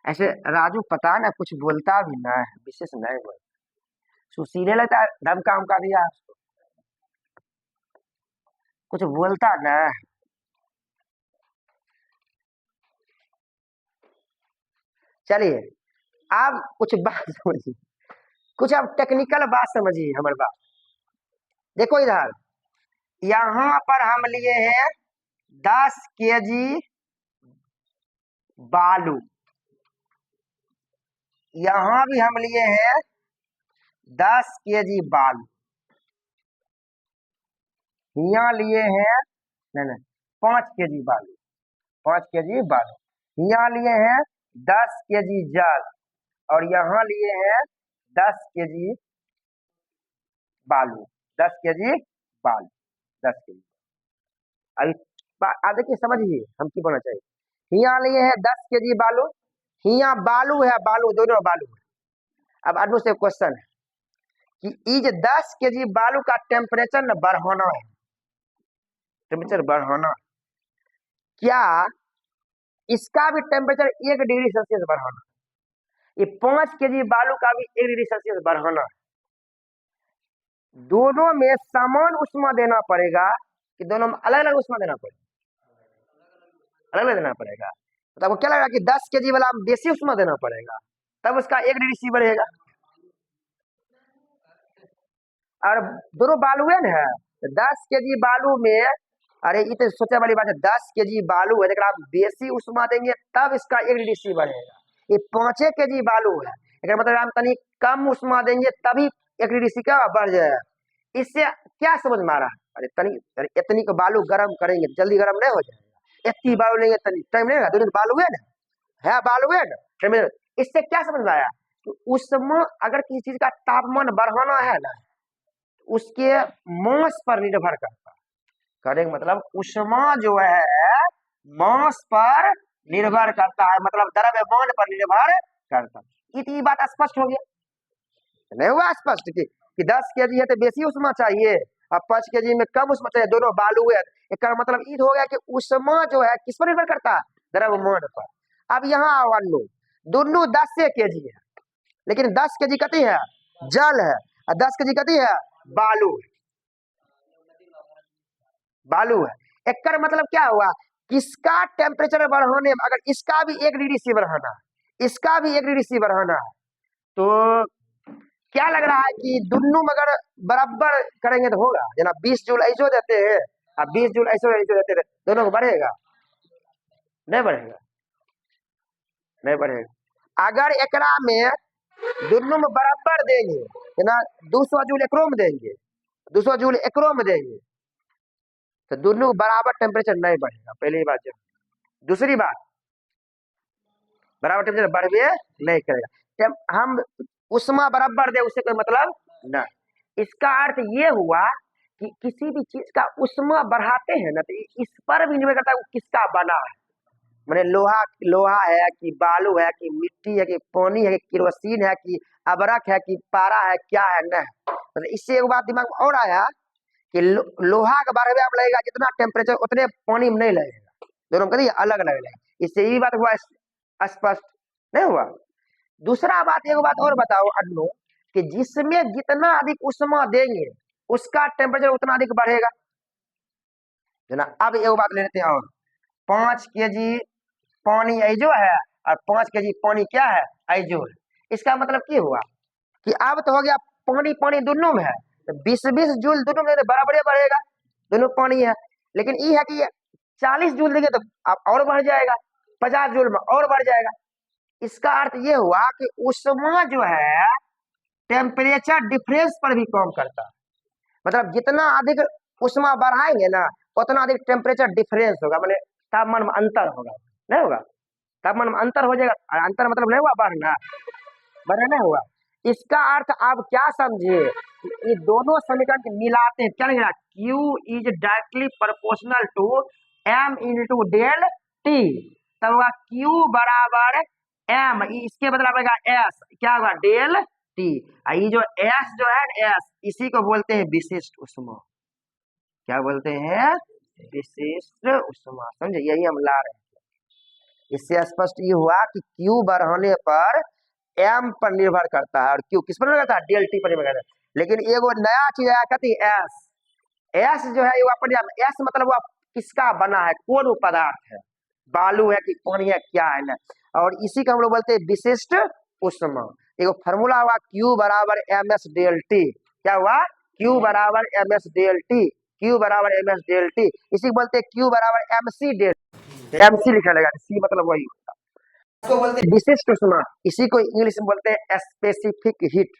ऐसे, राजू पता ना कुछ बोलता भी ना है, विशेष नहीं बोलता, सुशीले लगता है धमका उमका दिया उसको, कुछ बोलता ना। चलिए आप कुछ बात समझिए, कुछ अब टेक्निकल बात समझिए हमारी बात। देखो इधर, यहाँ पर हम लिए हैं 10 केजी बालू, यहाँ भी हम लिए हैं 10 केजी बालू, यहाँ लिए हैं नहीं 5 केजी बालू, 5 केजी बालू, यहाँ लिए हैं 10 केजी जल, और यहाँ लिए हैं 10 केजी बालू, 10 केजी बालू, 10 केजी। अभी आप देखिए समझिए हम की बोलना चाहिए, यहाँ लिए हैं 10 केजी बालू, यहाँ बालू है, बालू दोनों बालू है। अब आदमी से क्वेश्चन है कि इज 10 केजी बालू का टेम्परेचर न बढ़ाना है, टेम्परेचर बढ़ाना, क्या इसका भी टेम्परेचर 1 डिग्री सेल्सियस बढ़ाना, ये 5 केजी बालू का भी 1 डिग्री सेल्सियस बढ़ाना, दोनों में समान उष्मा देना पड़ेगा कि दोनों में अलग अलग उष्मा देना पड़ेगा? अलग अलग देना पड़ेगा। तो आपको क्या लग रहा है कि 10 केजी वाला बेसी उष्मा देना पड़ेगा, तब उसका 1 डिग्री सी बढ़ेगा, और दोनों बालू है ना, 10 केजी बालू में, अरे ये तो सोचे वाली बात है, 10 केजी बालू है लेकिन आप बेसी उष्मा देंगे तब इसका 1 डिग्री सी बढ़ेगा। ये 5 केजी बालू है, लेकिन मतलब हम तनी कम उष्मा देंगे तभी 1 डिग्री सी क्या बढ़ जाएगा। इससे क्या समझ में आ रहा है? अरे तनी इतनी को बालू गर्म करेंगे जल्दी गर्म नहीं हो जाएगा, इतनी बालू लेंगे तनी टाइम लगेगा, दोनों बालू है बालू है ना। इससे क्या समझ में आया कि उष्मा अगर किसी चीज का तापमान बढ़ाना है ना, उसके मास पर निर्भर करता है, करेंगे मतलब उष्मा जो है मास पर निर्भर करता है, मतलब द्रव्यमान पर निर्भर करता है। ये बात स्पष्ट हो गया, नहीं हुआ स्पष्ट कि 10 केजी है तो बेसी उष्मा चाहिए और 5 केजी में कम उष्मा चाहिए, दोनों बालू है, इसका मतलब ये हो गया कि उष्मा जो है किस पर निर्भर करता है, द्रव्यमान पर। अब यहाँ आवलो दोनों 10 केजी है, लेकिन 10 केजी कती है जल है और 10 केजी कती है बालू है, बालू है। एक मतलब क्या हुआ, किसका टेम्परेचर बढ़ाने में, अगर इसका भी 1 डिग्री सी बढ़ाना है, इसका भी 1 डिग्री सी बढ़ाना है, तो क्या लग रहा है कि दोनों में अगर बराबर करेंगे तो होगा, जना 20 जूल ऐसो देते हैं और 20 जूल ऐसो देते हैं, दोनों को बढ़ेगा नहीं बढ़ेगा, नहीं बढ़ेगा। अगर एकरा में दोनों में बराबर देंगे है ना, 200 जूल एकरो में देंगे, 200 जूल एकरो में देंगे, तो दोनों बराबर टेम्परेचर नहीं बढ़ेगा, पहली बात। जो दूसरी बात, बराबर टेम्परेचर बढ़वे नहीं करेगा। हम उष्मा बराबर दे उससे कोई मतलब ना। इसका अर्थ ये हुआ कि किसी भी चीज का उष्मा बढ़ाते हैं ना, तो इस पर भी निर्भर करता है वो किसका बना है। मैंने लोहा लोहा है कि बालू है कि मिट्टी है कि पानी है कि केरोसिन है कि अबरक है कि पारा है, क्या है न। मतलब इससे एक बात दिमाग में और आया कि लोहा का 12 आप लगेगा जितना टेम्परेचर उतने पानी में नहीं लगेगा, दोनों में अलग अलग लगेगा। इससे ये बात हुआ स्पष्ट नहीं हुआ। दूसरा बात, एक बात और बताओ अन्नू, कि जिसमें जितना अधिक उष्मा देंगे उसका टेम्परेचर उतना अधिक बढ़ेगा, है ना। अब एक बात ले लेते हैं और 5 केजी पानी ऐजो है और 5 केजी पानी क्या है, ऐजो है। इसका मतलब क्या हुआ कि अब तो हो गया पानी पानी दोनों में है, तो 20-20 जूल दोनों में बराबर बढ़ेगा, दोनों पानी है। लेकिन ये है कि 40 जूल देंगे तो अब और बढ़ जाएगा, 50 जूल में और बढ़ जाएगा। इसका अर्थ ये हुआ कि उष्मा जो है टेम्परेचर डिफरेंस पर भी काम करता है। मतलब जितना अधिक उष्मा बढ़ाएंगे ना उतना अधिक टेम्परेचर डिफरेंस होगा, मतलब तापमान में अंतर होगा, नहीं होगा, तापमान में अंतर हो जाएगा। अंतर मतलब नहीं हुआ बढ़ना, बढ़ना नहीं हुआ। इसका अर्थ आप क्या समझे, ये दोनों समीकरण मिलाते हैं, क्या लिखा, Q is directly proportional to m into del T, तब होगा Q बराबर m, इसके बदला पड़ेगा S, क्या होगा डेल टी। ये जो S जो है S, इसी को बोलते हैं विशिष्ट उष्मा। क्या बोलते हैं, विशिष्ट उष्मा, समझे, यही हम ला रहे हैं। इससे स्पष्ट ये हुआ कि Q बढ़ाने पर M पर निर्भर करता है और Q किस पर निर्भर करता है, डेल टी पर निर्भर करता है। लेकिन एगो नया चीज आया कहती है S, एस जो है एस मतलब वो किसका बना है, कौन पदार्थ है, बालू है कि पानी है, क्या है ना। और इसी का हम लोग बोलते हैं विशिष्ट उष्मा। एक फॉर्मूला हुआ Q बराबर एम एस डेल टी, क्या हुआ, Q बराबर M S del T, Q बराबर एम एस डेल टी, इसी को बोलते हैं Q बराबर M C del, M C लिखा रहेगा, सी मतलब वही होता है। इसको बोलते हैं विशिष्ट उष्मा, इसी को इंग्लिश में बोलते हैं स्पेसिफिक हीट।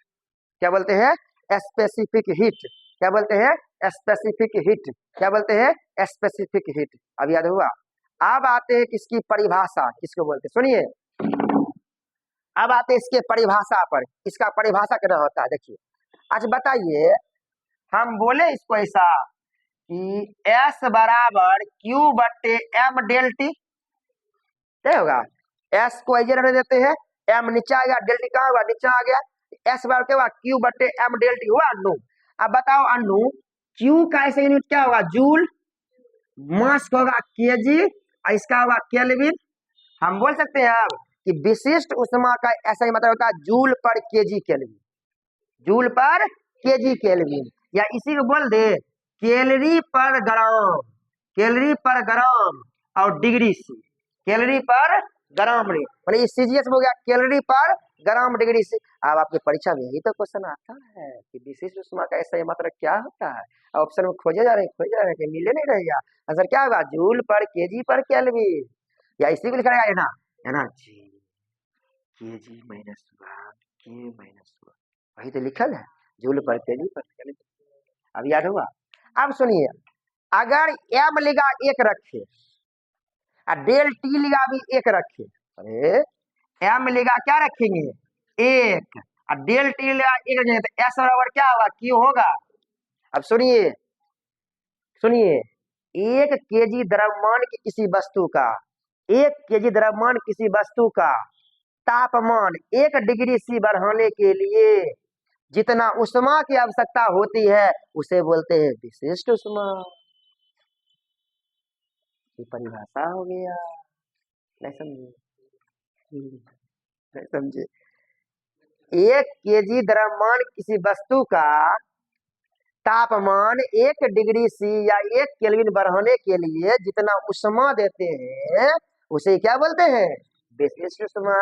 क्या बोलते हैं, स्पेसिफिक हीट, क्या बोलते हैं, स्पेसिफिक हीट, क्या बोलते हैं, स्पेसिफिक हीट। अब याद हुआ। अब आते हैं किसकी परिभाषा, किसको बोलते हैं, सुनिए। अब आते हैं इसके परिभाषा पर, इसका परिभाषा क्या होता है, देखिए। अच्छा बताइए, हम बोले इसको ऐसा कि S बराबर Q बट्टे M डेल टी, क्या होगा, S को ऐसे रहने देते हैं, M नीचे आ गया, डेल टी कहाँ हुआ, नीचे आ गया, S बराबर क्या हुआ, Q बट्टे M डेल टी हुआ अन्नू। अब बताओ अन्नू, Q का ऐसे यूनिट क्या होगा, जूल, मास होगा केजी, और इसका होगा केल्विन। हम बोल सकते हैं अब कि विशिष्ट उष्मा का ऐसा ही मतलब होता है जूल पर केजी केल्विन, जूल पर केजी केल्विन, या इसी को बोल दे कैलोरी पर ग्राम, कैलोरी पर ग्राम और डिग्री सी, कैलोरी पर ग्राम रे, मतलब सीजीएस हो गया कैलोरी पर ग्राम डिग्री सी। अब आपकी परीक्षा में यही तो क्वेश्चन आता है कि विशिष्ट उष्मा का ऐसा मात्रा क्या होता है, ऑप्शन में खोजे जा रहे हैं, खोजे जा रहे हैं कि मिले नहीं रहेगा। आंसर क्या होगा, जूल पर केजी पर केल्विन, या इसी को लिखा रहेगा है ना, जी केजी माइनस 1 के माइनस 1, वही तो लिखल है, जूल पर केजी पर केल्विन। अब याद हुआ। अब सुनिए, अगर एम लिखा एक रखे और डेल टी लिखा भी एक रखे, अरे एम लिखा क्या रखेंगे एक और डेल टी लिखा एक रखेंगे, तो एस बराबर क्या होगा, क्यू होगा। अब सुनिए, सुनिए, 1 केजी द्रव्यमान की किसी वस्तु का, 1 केजी द्रव्यमान किसी वस्तु का तापमान 1 डिग्री सी बढ़ाने के लिए जितना उष्मा की आवश्यकता होती है उसे बोलते हैं विशिष्ट उष्मा। ये परिभाषा हो गया, नहीं समझे, नहीं समझे। 1 केजी द्रव्यमान किसी वस्तु का तापमान 1 डिग्री सी या 1 केल्विन बढ़ाने के लिए जितना उष्मा देते हैं उसे क्या बोलते हैं, विशिष्ट उष्मा।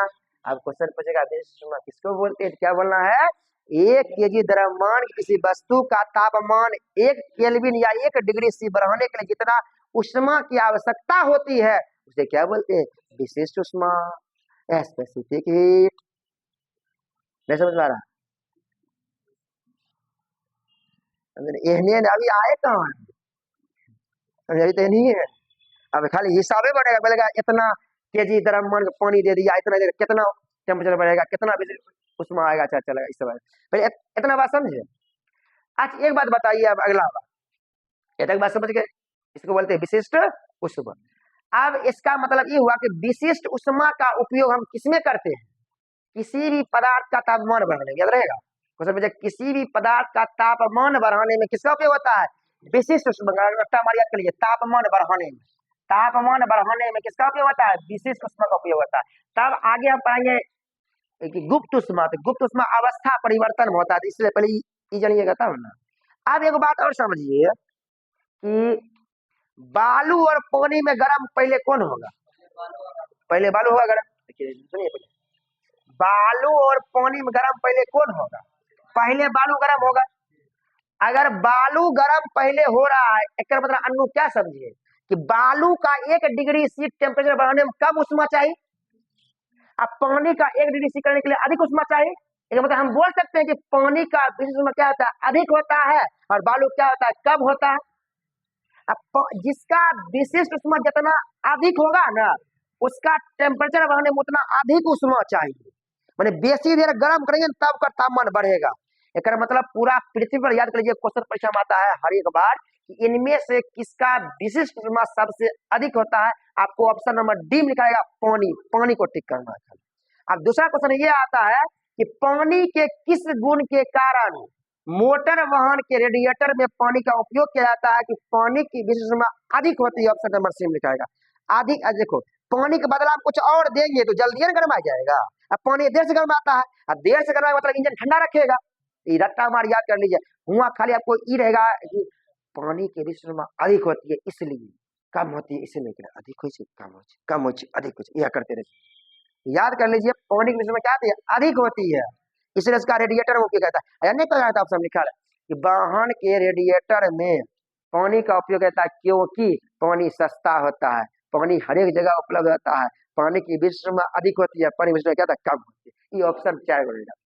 अब क्वेश्चन पूछेगा विशिष्ट उष्मा किसको बोलते हैं, क्या बोलना है, 1 केजी द्रव्यमान किसी वस्तु का तापमान 1 केल्विन या 1 डिग्री सी बढ़ाने के लिए जितना उष्मा की आवश्यकता होती है उसे क्या बोलते हैं, विशिष्ट उष्मा, स्पेसिफिक हीट। नहीं समझ में आ रहा? अभी आए कहाँ हैं? अभी तो नहीं है। अब खाली हिसाबे बढ़ेगा, बोलेगा इतना केजी गर्म पानी दे दिया, इतना देर कितना टेम्परेचर बढ़ेगा, कितना उसमें आएगा, अच्छा चलेगा, इस सब पहले इतना बात समझे। अच्छा एक बात बताइए, अब अगला बात, ये तक बात समझ गए, इसको बोलते हैं विशिष्ट उष्मा। अब इसका मतलब ये हुआ कि विशिष्ट उष्मा का उपयोग हम किसमें करते हैं? किसी भी पदार्थ का तापमान बढ़ाने में, याद रहेगा क्वेश्चन में, किसी भी पदार्थ का तापमान बढ़ाने में किसका उपयोग होता है? विशिष्ट उष्मा। हमारे याद कर लीजिए, तापमान बढ़ाने में, तापमान बढ़ाने में किसका उपयोग होता है? विशिष्ट उष्मा का उपयोग होता है। तब आगे हम पढ़ेंगे कि गुप्त उष्मा, तो गुप्त उष्मा अवस्था परिवर्तन में होता है, इसलिए पहले ये जानिएगा तब ना। अब एक बात और समझिए कि बालू और पानी में गर्म पहले कौन होगा? पहले बालू होगा गर्म। सुनिए, पहले बालू और पानी में गर्म पहले कौन होगा? पहले बालू गर्म होगा। अगर बालू गर्म पहले हो रहा है, एक मतलब अन्नू क्या समझिए कि बालू का 1 डिग्री सी टेम्परेचर बढ़ाने में कम उष्मा चाहिए, अब पानी का 1 डिग्री सी करने के लिए अधिक उष्मा चाहिए। एक मतलब हम बोल सकते हैं कि पानी का विशिष्ट उष्मा क्या होता है? अधिक होता है, और बालू क्या होता है? कम होता है। अब जिसका विशिष्ट उष्मा जितना अधिक होगा ना, उसका टेम्परेचर बढ़ाने में उतना अधिक उष्मा चाहिए, माने बेसी देर गर्म करेंगे तब का तापमान बढ़ेगा। एक मतलब पूरा पृथ्वी पर, याद कर लीजिए क्वेश्चन परीक्षा में आता है हर एक बार, कि इनमें से किसका विशिष्ट उष्मा सबसे अधिक होता है? आपको ऑप्शन नंबर डी में लिखाएगा पानी, पानी को टिक करना है। अब दूसरा क्वेश्चन ये आता है कि पानी के किस गुण के कारण मोटर वाहन के रेडिएटर में पानी का उपयोग किया जाता है कि पानी की विशिष्ट उष्मा अधिक होती है? ऑप्शन नंबर सी में लिखाएगा अधिक। देखो पानी के बदला आप कुछ और देंगे तो जल्दी ना गर्म आ जाएगा। अब पानी देर से गर्म आता है, अब देर से गर्म मतलब इंजन ठंडा रखेगा। ये रट्टा हमारे याद कर लीजिए, हुआ खाली आपको ये रहेगा कि पानी की विशिष्ट उष्मा अधिक होती है इसलिए, कम होती है इसलिए, अधिक हो कम हो कम हो अधिक हो, यह करते रहिए। याद कर लीजिए पानी की विशिष्ट उष्मा क्या होती है? अधिक होती है, इसलिए इसका रेडिएटर में उपयोग कहता है। नहीं पता था, ऑप्शन लिखा है कि वाहन के रेडिएटर में पानी का उपयोग होता है क्योंकि पानी सस्ता होता है, पानी हर एक जगह उपलब्ध होता है, पानी की विशिष्ट उष्मा अधिक होती है, पानी विशिष्ट क्या था? कम होती है। ये ऑप्शन क्या है?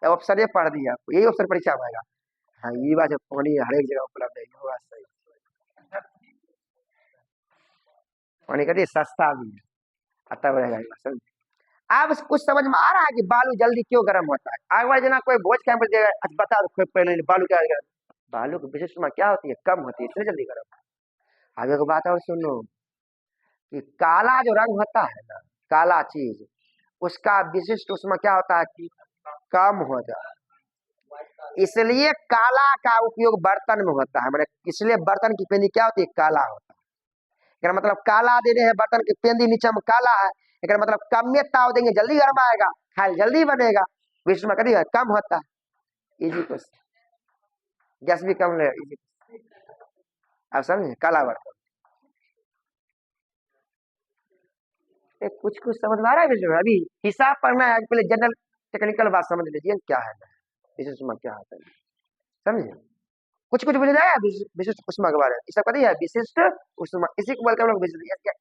ऑप्शन ये पढ़ दिया आपको, यही ऑप्शन परीक्षा में आएगा। हाँ ये बात है, पानी हर एक जगह उपलब्ध है, ये बात सही। पानी कहते सस्ता भी है, तब रहेगा ये बात। अब कुछ समझ में आ रहा है कि बालू जल्दी क्यों गर्म होता है? आगे बार जना कोई भोज कैंप बता दो पहले, बालू क्या गर्म? बालू की विशिष्ट उष्मा क्या होती है? कम होती है, इसलिए जल्दी गर्म। आगे को बात और सुनो कि काला जो रंग होता है ना, काला चीज, उसका विशिष्ट उष्मा क्या होता है? कि कम हो जाए, इसलिए काला का उपयोग बर्तन में होता है। मैंने इसलिए बर्तन की पेंदी क्या होती है? काला होता है। मतलब काला दे रहे हैं बर्तन की पेंदी, नीचे में काला है, एक मतलब कम में ताव देंगे जल्दी गर्म आएगा, खाल जल्दी बनेगा, विश्व में कभी कम होता है। इजी क्वेश्चन, गैस भी कम ले, इजी। आप समझे? काला बर्तन कुछ कुछ समझ में आ रहा है विश्व में? अभी हिसाब पढ़ना है, पहले जनरल टेक्निकल बात समझ लीजिए क्या है विशिष्ट उष्मा क्या होता है, समझे? कुछ कुछ बुझ जाए विशिष्ट उष्मा के बारे में, इसका पता है विशिष्ट उष्मा, इसी को बोलते हैं हम लोग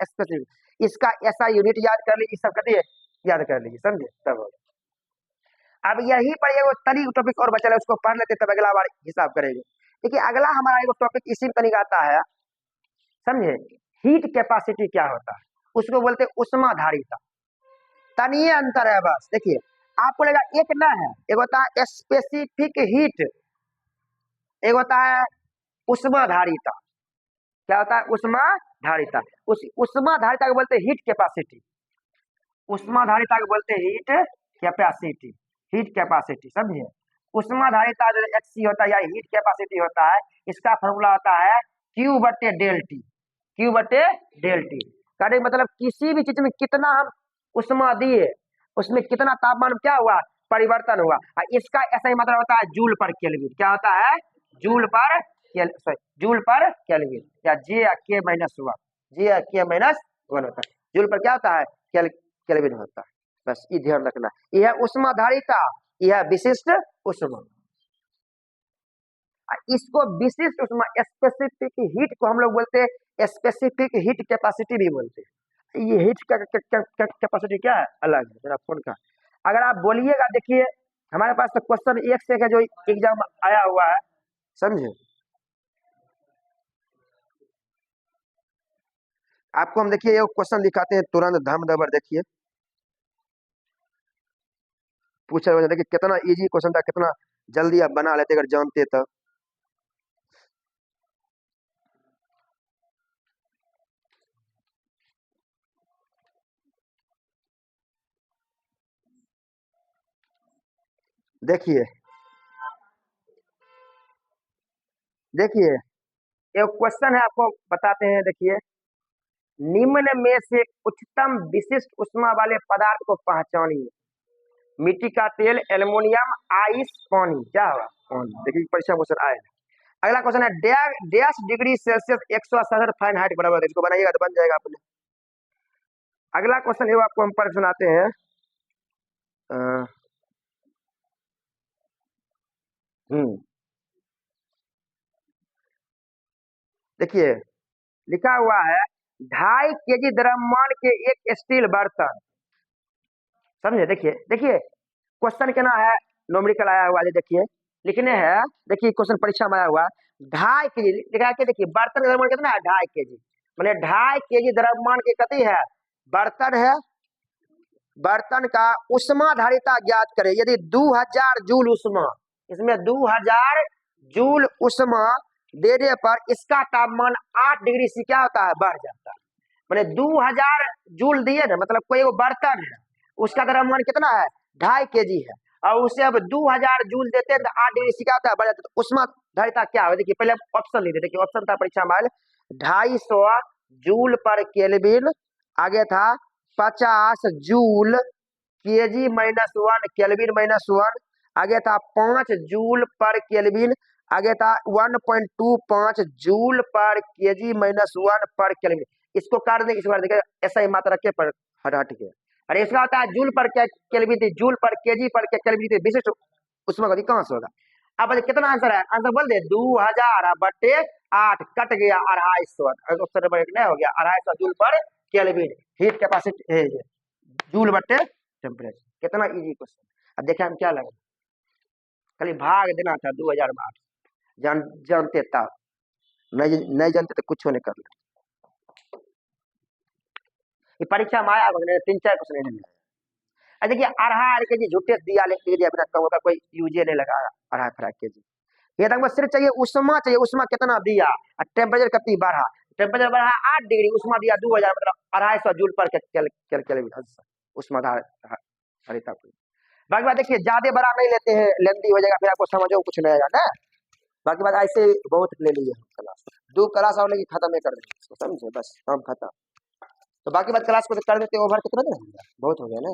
स्पेसिफिक। इसका ऐसा यूनिट याद कर लीजिए, सब कहते हैं याद कर लीजिए, समझे? तब अब यही पर एगो तनी टॉपिक और बचा है, उसको पढ़ लेते तब अगला बार हिसाब करेंगे। देखिए अगला हमारा एगो टॉपिक इसी में तनिक आता है, समझे? हीट कैपेसिटी क्या होता है? उसको बोलते हैं उष्मा धारिता। तनिए अंतर है बस। देखिए आपको लगा एक ना है, एक होता है स्पेसिफिक हीट, एक होता है उष्मा धारिता। क्या होता है? उष्मा धारिता। उस उष्मा धारिता को बोलते हैं हीट कैपेसिटी, उष्मा धारिता को बोलते हैं हीट कैपेसिटी, हीट कैपेसिटी, समझिए? उष्मा धारिता जो एचसी होता है या हीट कैपेसिटी होता है, इसका फॉर्मूला होता है क्यू बटे डेल टी, क्यू बटे डेल टी। कहने मतलब किसी भी चीज में कितना हम उष्मा दिए, उसमें कितना तापमान क्या हुआ? परिवर्तन हुआ। इसका ऐसा ही मतलब होता है जूल पर केल्विन। क्या होता है? जूल पर जूल पर केल्विन, या जे या के माइनस वन, जे या के माइनस वन होता है। जूल पर क्या होता है? केल्विन होता है। बस ये ध्यान रखना, यह उष्मा धारिता, यह विशिष्ट उष्मा। इसको विशिष्ट उष्मा, स्पेसिफिक हीट को हम लोग बोलते हैं स्पेसिफिक हीट कैपेसिटी भी बोलते हैं। ये हीट कैपेसिटी क्या है? अलग है मेरा फोन का। अगर आप बोलिएगा, देखिए हमारे पास तो क्वेश्चन एक से का जो एग्जाम आया हुआ है, समझे। आपको हम देखिए एक क्वेश्चन दिखाते हैं तुरंत धम दबर, देखिए पूछा हुआ, देखिए कितना इजी क्वेश्चन था, कितना जल्दी आप बना लेते अगर जानते तो। देखिए देखिए एक क्वेश्चन है, आपको बताते हैं, देखिए निम्न में से उच्चतम विशिष्ट ऊष्मा वाले पदार्थ को पहचानिए। मिट्टी का तेल, एल्युमिनियम, आइस, पानी। क्या होगा? पानी। देखिए परीक्षा क्वेश्चन आए। अगला क्वेश्चन है डैश डिग्री सेल्सियस 167 फारेनहाइट बराबर है। इसको बनाइएगा तो बन जाएगा अपने। अगला क्वेश्चन है वो आपको हम पढ़ सुनाते हैं। देखिए लिखा हुआ है 2.5 केजी द्रव्यमान के एक स्टील बर्तन, समझे। देखिए देखिए क्वेश्चन क्या ना है, नोमरिकल आया हुआ है, देखिए लिखने हैं। देखिए क्वेश्चन परीक्षा में आया हुआ 2.5 केजी लिखा है कि देखिए बर्तन का द्रव्यमान कितना है? 2.5 केजी। मैंने 2.5 केजी द्रव्यमान के कति है? बर्तन है। बर्तन का उष्मा धारिता ज्ञात करें। यदि 2000 जूल उष्मा, इसमें 2000 जूल उष्मा देने पर इसका तापमान 8 डिग्री से क्या होता है? बढ़ जाता है। मैंने 2000 जूल दिए ना, मतलब कोई वो बर्तन है, उसका द्रव्यमान कितना है? 2.5 केजी है, और उसे अब 2000 जूल देते हैं तो 8 डिग्री से क्या होता है? बढ़ जाता है। तो उष्मा धारिता क्या है? देखिए पहले ऑप्शन लीजिए। देखिए ऑप्शन था परीक्षा में 250 जूल पर केल्विन, आगे था 50 जूल केजी -1 केल्विन -1, आगे था 5 जूल पर केल्विन, आगे था 1.25 जूल पर केजी -1 पर केल्विन। इसको काट देंगे, इस बार देखिए ऐसा ही मात्रा रखे पर हटा के। अरे इसका होता है जूल पर केल्विन थी, जूल पर केजी पर केल्विन थी, विशिष्ट उसमें कभी कहां से होगा? अब कितना आंसर है? आंसर बोल दे 2000/8 कट गया 250। ऑप्शन नंबर 1 नहीं हो गया, 250 जूल पर केल्विन हीट कैपेसिटी है, जूल बटे टेम्परेचर। कितना इजी क्वेश्चन। अब देखिए हम क्या लगे, खाली भाग देना था 2008। जानते तब, नहीं जानते तो कुछ नहीं कर ले। ये परीक्षा में आया 3-4 क्वेश्चन नहीं आया। देखिए 2.5 केजी झूठे दिया, लिख दिया बिना कम का कोई यूजे नहीं लगाया। 2.5 केजी ये तक बस सिर्फ चाहिए उष्मा, चाहिए उष्मा कितना दिया, टेम्परेचर कितनी बढ़ा, टेम्परेचर बढ़ा 8 डिग्री, उष्मा दिया 2000, मतलब 250 जूल पर केल्विन उष्मा धारिता। बाकी बात देखिए ज्यादा बड़ा नहीं लेते हैं, लेंदी हो जाएगा, फिर आपको समझो कुछ नहीं आएगा ना। बाकी बात ऐसे बहुत ले लीजिए क्लास, 2 क्लास और लेके खत्म नहीं कर देंगे, समझे, बस काम खत्म। तो बाकी बात क्लास को कर देते, ओवर कितना देर बहुत हो गया ना।